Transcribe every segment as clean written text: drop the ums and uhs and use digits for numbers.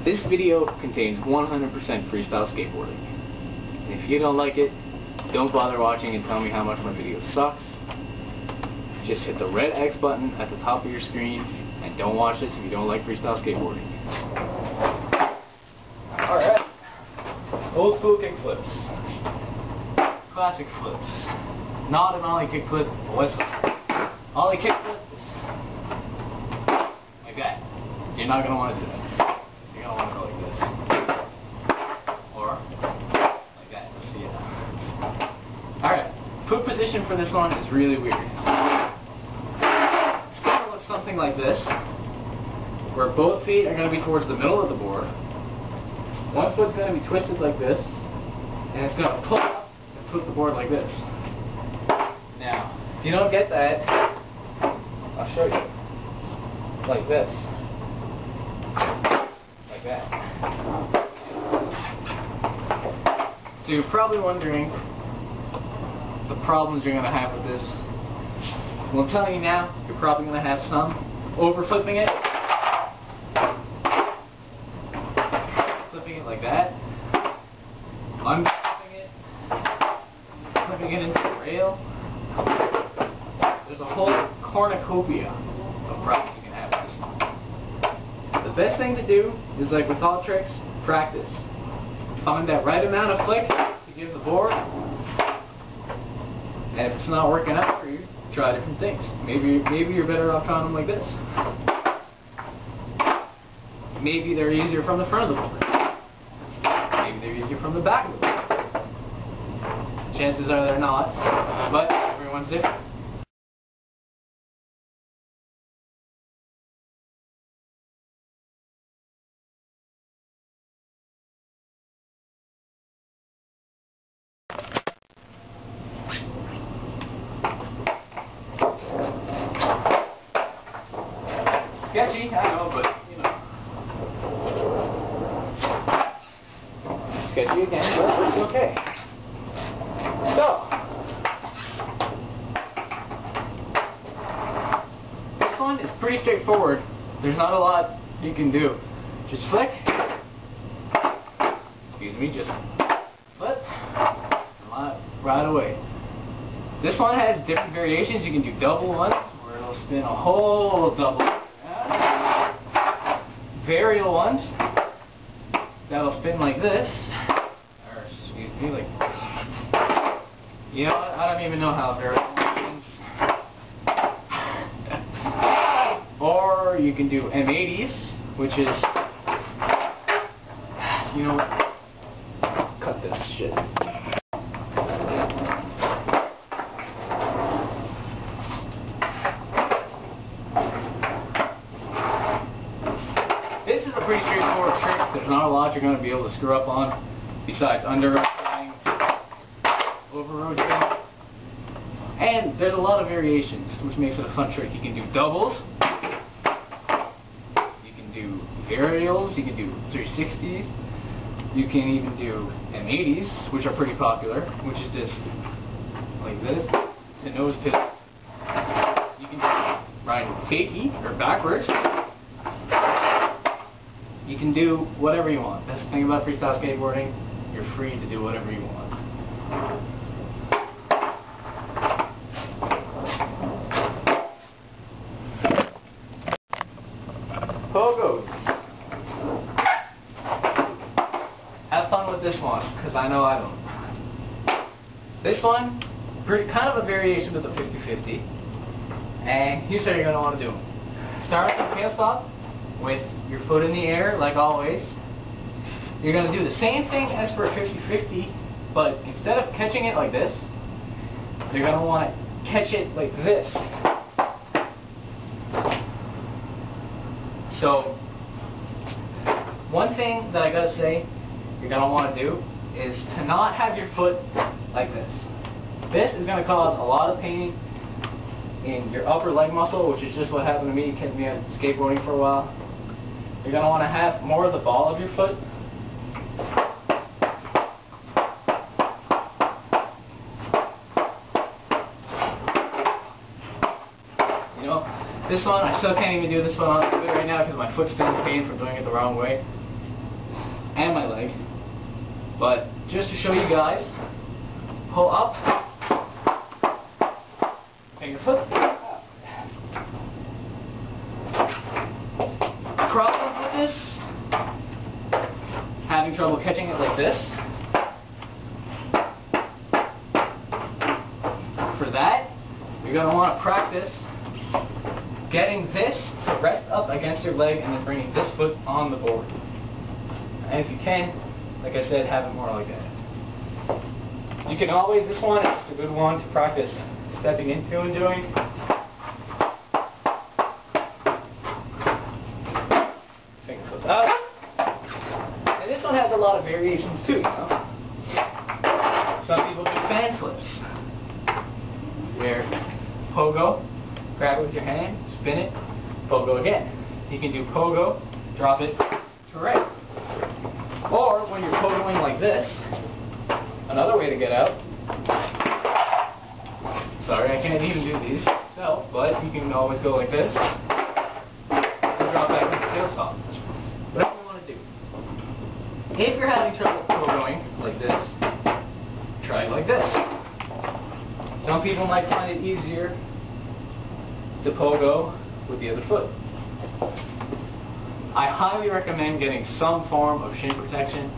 This video contains 100% freestyle skateboarding. And if you don't like it, don't bother watching and tell me how much my video sucks. Just hit the red X button at the top of your screen and don't watch this if you don't like freestyle skateboarding. Alright. Old school kick flips. Classic flips. Not an ollie kick flip, but what's ollie kick flips? Like that. You're not going to want to do that. You're going to want to go like this. Or like that. Let's see it. Alright. Foot position for this one is really weird. It's going to look something like this, where both feet are going to be towards the middle of the board. One foot's going to be twisted like this, and it's going to pull up and flip the board like this. Now, if you don't get that, I'll show you. Like this. Like that. So you're probably wondering the problems you're going to have with this. Well, I'm telling you now, you're probably going to have some. Over-flipping it. Flipping it like that. Unflipping it. Flipping it into the rail. There's a whole cornucopia of problems you can have with this. The best thing to do is, like with all tricks, practice. Find that right amount of flick to give the board. And if it's not working out for you, try different things. Maybe you're better off trying them like this. Maybe they're easier from the front of the board. Maybe they're easier from the back of the board. Chances are they're not, but everyone's different. Sketchy, I know, but, you know. Sketchy again, but it's okay. So, this one is pretty straightforward. There's not a lot you can do. Just flick. Excuse me, just flip. Right away. This one has different variations. You can do double ones, where it'll spin a whole double. Varial ones that'll spin like this, or excuse me, like, you know what, I don't even know how varial spins. Or you can do M80s, which is, you know what, cut this shit. This is a pretty straightforward trick. There's not a lot you're going to be able to screw up on besides under-rotating, over-rotating. And there's a lot of variations, which makes it a fun trick. You can do doubles, you can do varials, you can do 360s, you can even do M80s, which are pretty popular, which is just like this, to nose pivot. You can ride fakie, or backwards. You can do whatever you want. That's the thing about freestyle skateboarding. You're free to do whatever you want. Pogos. Have fun with this one, because I know I don't. This one, kind of a variation of the 50-50. And here's how you're going to want to do them. Start with the tail stop with your foot in the air, like always. You're going to do the same thing as for a 50-50, but instead of catching it like this, you're going to want to catch it like this. So, one thing that I got to say you're going to want to do is to not have your foot like this. This is going to cause a lot of pain in your upper leg muscle, which is just what happened to me. Kept me on skateboarding for a while. You're going to want to have more of the ball of your foot. You know, this one, I still can't even do this one on the right now because my foot's still in pain from doing it the wrong way. and my leg. But just to show you guys, pull up, finger flip. Problem with this, having trouble catching it like this. For that, you're going to want to practice getting this to rest up against your leg and then bringing this foot on the board. And if you can, like I said, have it more like that. You can always, this one is a good one to practice stepping into and doing. Finger flip out. And this one has a lot of variations too, you know. Some people do fan flips, where pogo, grab it with your hand, spin it, pogo again. You can do pogo, drop it, to right. Or when you're pogoing like this, another way to get out. Sorry, I can't even do these myself, but you can always go like this and drop back into tail stop. Whatever you want to do. If you're having trouble pogoing like this, try it like this. Some people might find it easier to pogo with the other foot. I highly recommend getting some form of shin protection.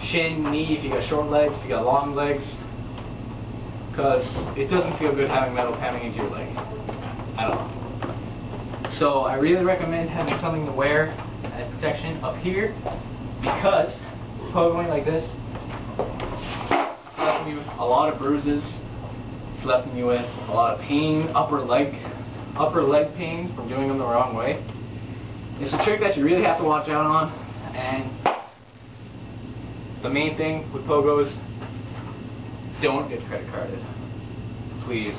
Shin, knee if you got short legs, if you got long legs. Because it doesn't feel good having metal hammering into your leg at all. So I really recommend having something to wear as protection up here, because pogoing like this left me with a lot of bruises, left me with a lot of pain, upper leg pains from doing them the wrong way. It's a trick that you really have to watch out on, and the main thing with pogos, don't get credit carded. Please.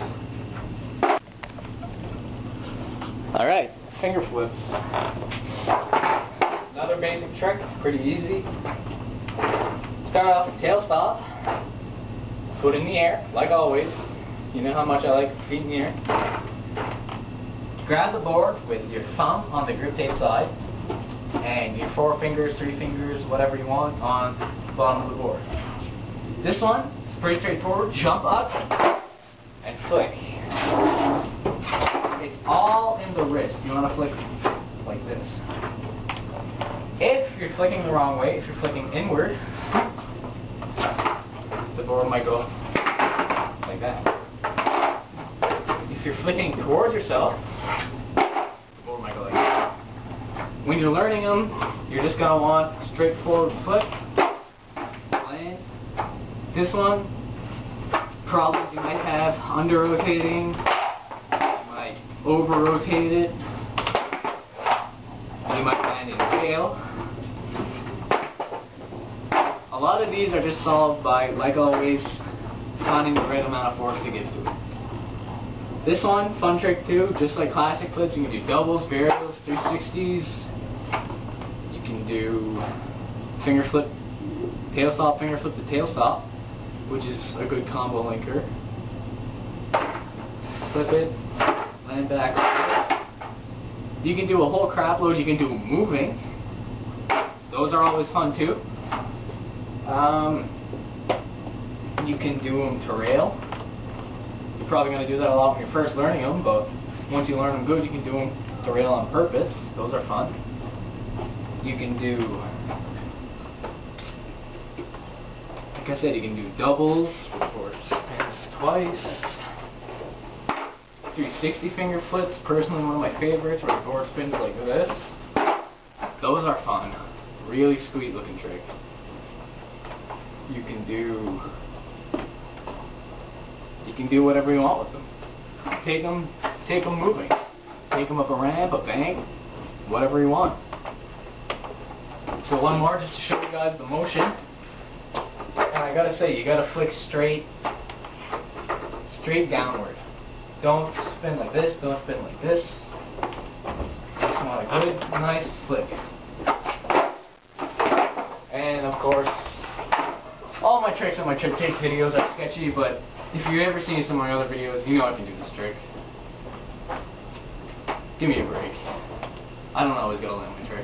Alright, finger flips. Another basic trick, pretty easy. Start off with tail stop, foot in the air, like always. You know how much I like feet in the air. Grab the board with your thumb on the grip tape side, and your 4 fingers, 3 fingers, whatever you want, on the bottom of the board. This one is pretty straightforward. Jump up and flick. It's all in the wrist. You want to flick like this. If you're flicking the wrong way, if you're flicking inward, the board might go like that. If you're flicking towards yourself, the board might go like that. When you're learning them, you're just going to want a straightforward flick. Land. This one, problems you might have under-rotating, you might over-rotate it, you might land in tail. A lot of these are just solved by, like always, finding the right amount of force to give to it. This one, fun trick too, just like classic flips, you can do doubles, varials, 360s. You can do finger flip, tail stop, finger flip to tail stop, which is a good combo linker. Flip it, land back like this. You can do a whole crap load, you can do moving. Those are always fun too. You can do them to rail. You're probably going to do that a lot when you're first learning them, but once you learn them good, you can do them to rail on purpose. Those are fun. You can do, like I said, you can do doubles, or spins twice. 360 finger flips, personally one of my favorites, where the board spins like this. Those are fun. Really sweet looking trick. You can do whatever you want with them. Take them moving. Take them up a ramp, a bank, whatever you want. So one more just to show you guys the motion. And I gotta say, you gotta flick straight downward. Don't spin like this, don't spin like this. Just want a good, nice flick. And of course, all my tricks on my trick tape videos are sketchy, but if you've ever seen some of my other videos, you know I can do this trick. Give me a break. I don't always gotta land my trick.